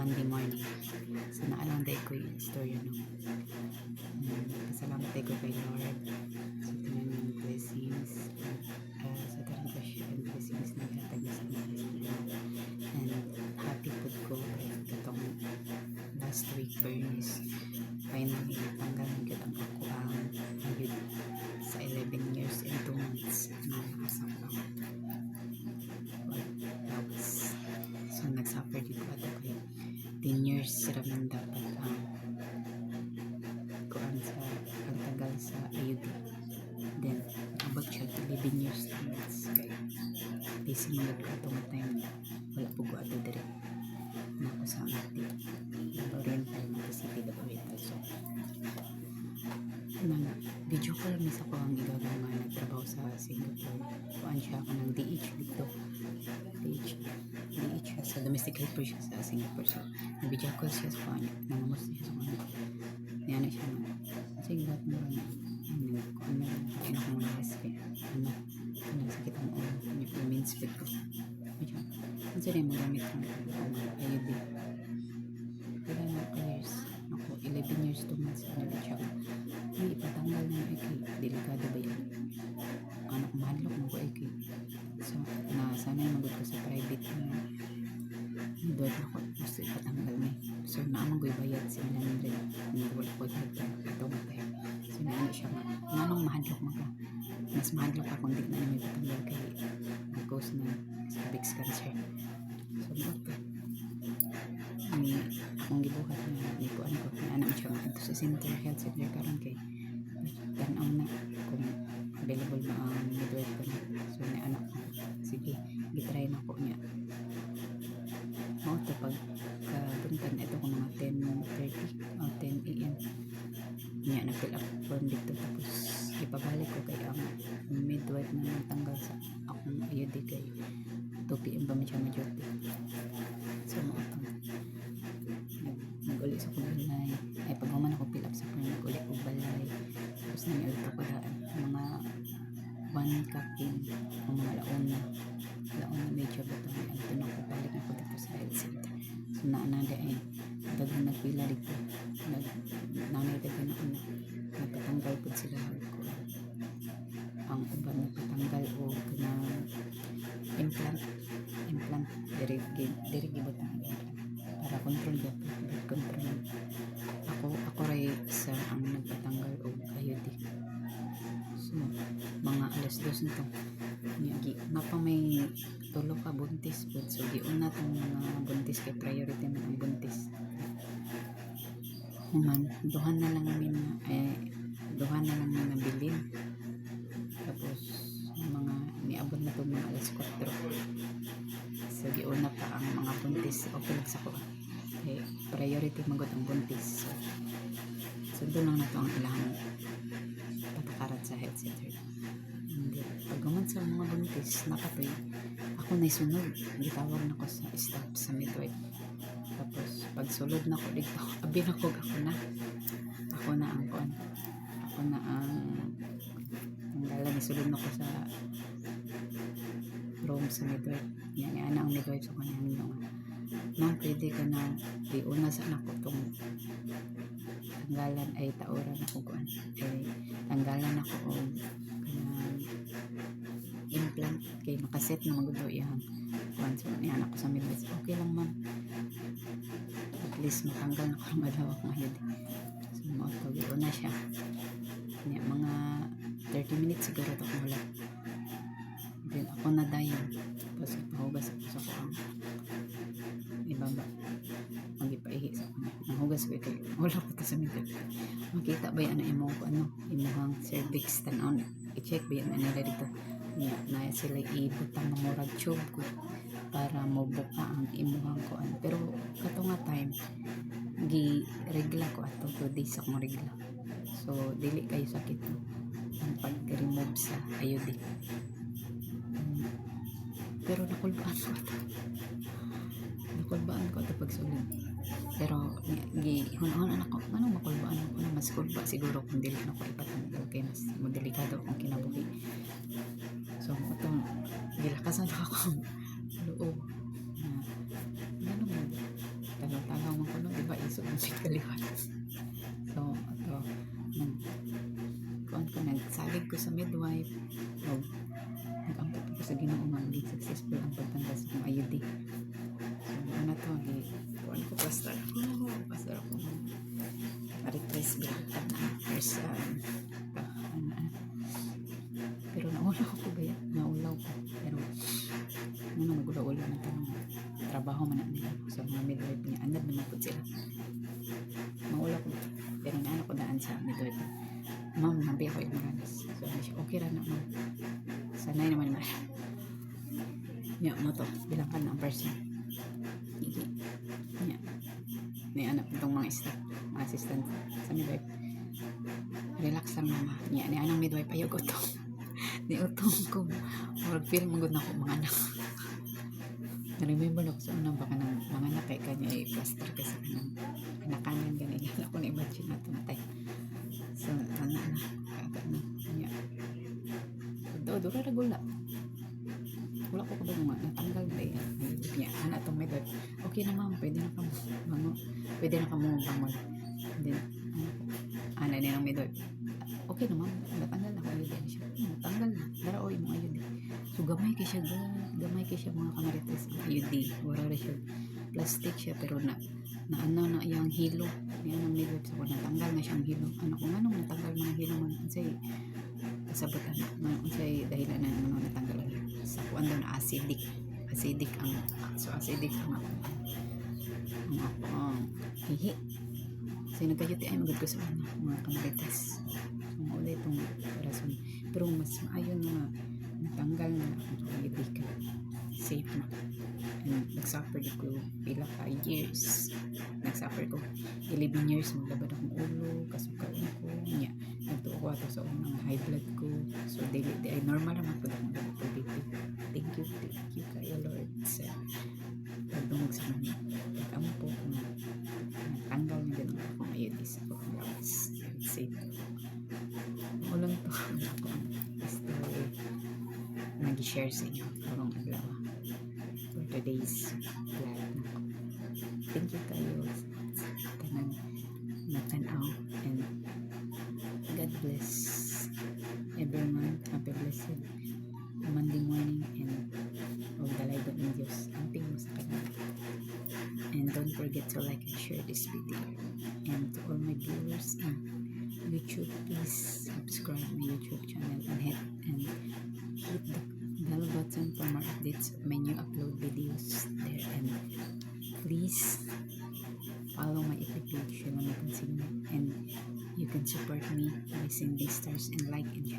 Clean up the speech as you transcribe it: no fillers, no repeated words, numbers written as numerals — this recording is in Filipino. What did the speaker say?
Monday morning. So naalang day ko yung istorya no. Pasalamat day ko kay Lord sa tanan ng blessings, sa tanan ko siya and blessings na ihatag niya sa mga blessings. And happy po ko kay itong last week Bernice. Finally, natanggal ng kitang ako ang ayun sa 11 years and 2 months na nasa ko ang labas. So nagsuffer dito ato kay 10 years ramin dapat ang kuan sa ang tagal sa IUD. Then abot siya 11 years 2 months kay busy mo ko itong time na wala po ko ato dire na ako sa ati oriental na City oriental. So video call miss ako ang igagaw nga nagtrabaho sa Singapore. Kuan siya ako ng DH dito. DH siya sa domestic helper siya sa Singapore. So video call siya sa kanya. Nangamos siya sa kanya. Yan na siya na. Sige ba't mo na kuan na kain ako mga respe. Sakit ang ulo. Yung means fit ko. Ano siya rin magamit ng IUD. Kaya na years. Ako 11 years 2 months na siya. May ipatanggal na kay delikado ba yan? Anak mahadlok mo ko kay so na sana yung magod ko sa private na doon ako gusto ipatanggal na so naamang ko ibayad si 900 hindi wala ko ito matay so naano siya nga naamang mahadlok mo ka mas mahadlok ako hindi na may patanggal kay because na cervix cancer so ito may akong gibuhat na ipuan ko na anak siya ito sa center health center karon kay tanaw na kung available ba ang midwife ko na so may anak ko sige gitry na ko niya mo ito pag puntan ito ko mga 10:30 o 10 AM niya na fill up form dito tapos ipabalik ko kay ang midwife na natanggal sa akong IUD kay 2 PM pa man siya ma-duty so mo ito nag-uli sa balay ay paghuman ako fill up sa form nag-uli ko balay tapos na niya ito ko daan mga 1 cupin o mga laon na medyo ba ito ito na ko balik na ko dito sa health center so naanada ay dagang nagpila dito nanay dagang na nagpatanggal po sila ko ang uban nagpatanggal o na implant diri gibot ang implant para control ba control ako ray sa ang nagpatanggal o IUD so mga alas 2 nito napa may tulo ka buntis po so giuna tong mga buntis kay priority man ang buntis man duhan na lang namin na nabilin tapos mga niabot na itong mga alas 4 so giuna pa ang mga buntis okay lang sa ko eh, priority magot ang buntis so doon lang na ito ang ilang patakaran sa health center hindi pagkaman sa mga buntis nakatoy ako na isunod gitawag na ko sa staff sa midwife tapos pag sulod na ko dito abinakog ako na ang kon ako na ang dala ni sulod na ko sa room sa midwife yan ang midwife sa kanya nung nang pwede ka na diuna sa anak ko itong tanggalan ay tauran ako kuan ay tanggalan ako o implant kay nakaset na magudaw iyang kuan so yan ako sa midwife okay lang man at least matanggal na ko ang adawak mahid so mautog diuna siya yan, mga 30 minutes siguro ito kung wala then ako na dayon tapos ipahugas ako sa kuang ibaba magipaihi sa kanya nahugas ko kay wala ko ito sa midwife makita ba yan imuhang cervix tanon i-check ba yan nila dito na sila ibutang ng murag tube ko para mabuka ang imuhang kuan pero kato nga time gi-regla ko ato 2 days akong regla so dili kayo sakit mo ang pag-remove sa IUD pero nakulbaan ko ito pagsulod pero hunahon anak ko anong makulbaan ako na mas kulba siguro kung dili na ko ipatanggal kay mas delikado akong kinabuhi so itong gilakasan ako loob na gano'n mo gamit kaliwat. So, ito, nagsalig ko sa midwife, nag-angkot ko sa Ginoo nga maging successful ang pagtanggal sa akong IUD. So, ano to, kuan ko pastor ako request bilangkan na first pero naulaw ko gaya, naulaw ko, pero nagulaw-ulaw na tanong trabaho man na nila sa mga midwife niya, anad naman po sila, maulaw ko, pero naano ko daan sa midwife, ma'am, nabi ako yung maranas, so ano siya, okay ra na ma'am, sanay naman na niya mo to, bilangkan na ang person, hindi niya, may anak itong mga staff, mga assistant sa midwife, relax lang mama niya, ni anang midwife ayaw ko to ni utong ko, or feel magod na ko mga anak. Na-remember na ko sa unang baka ng mga anak kay kanya ay plaster kasi kanang nakanan ganyan ako na-imagine na tumatay. So, ano na, kagad na niya. Dura gula. Wala ko ba nga natanggal ba yan? Niya, anak itong midwife. Okay na ma'am, pwede na kamo bangon. Then, ana niya ng midwife. Okay na ma'am, natanggal na ko yun siya. Natanggal na, daraoy mo ayun. So gamay kay siya mga kamarites IUD, wala rin siya plastic siya pero na ano na yung hilo yan ang midwife sa natanggal na siyang hilo, ano kung anong natanggal mga hilo man unsay kasabutan man unsay dahilan na ano natanggal sa kuan daw na acidic ang so acidic ang hihi kasi nagkayuti ay magod ko sa mga kamarites so maulay itong rason pero mas maayon na natanggal na ang IUD ka safe na and nagsuffer ko pila ka years nagsuffer ko 11 years maglabad akong ulo kasukaan ko niya nagtuo ako sa unang high blood ko so daily ay normal naman ko lang BP thank you kayo Lord sa pagdungog sa mga pag-ampo kung natanggal na ganun akong IUD sa akong lawas safe ulang to ako story nag-share sa inyo karong adlaw for today's vlog na ko. Thank you kayo sa tanan natanaw and God bless everyone. Happy blessed Monday morning and huwag dalaygon ng Diyos amping mo sa kanila and don't forget to like and share this video and to all my viewers in YouTube, please subscribe my YouTube channel and hit the bell button for more updates of my new upload videos there and please follow my FB page and you can support me by sending stars and like and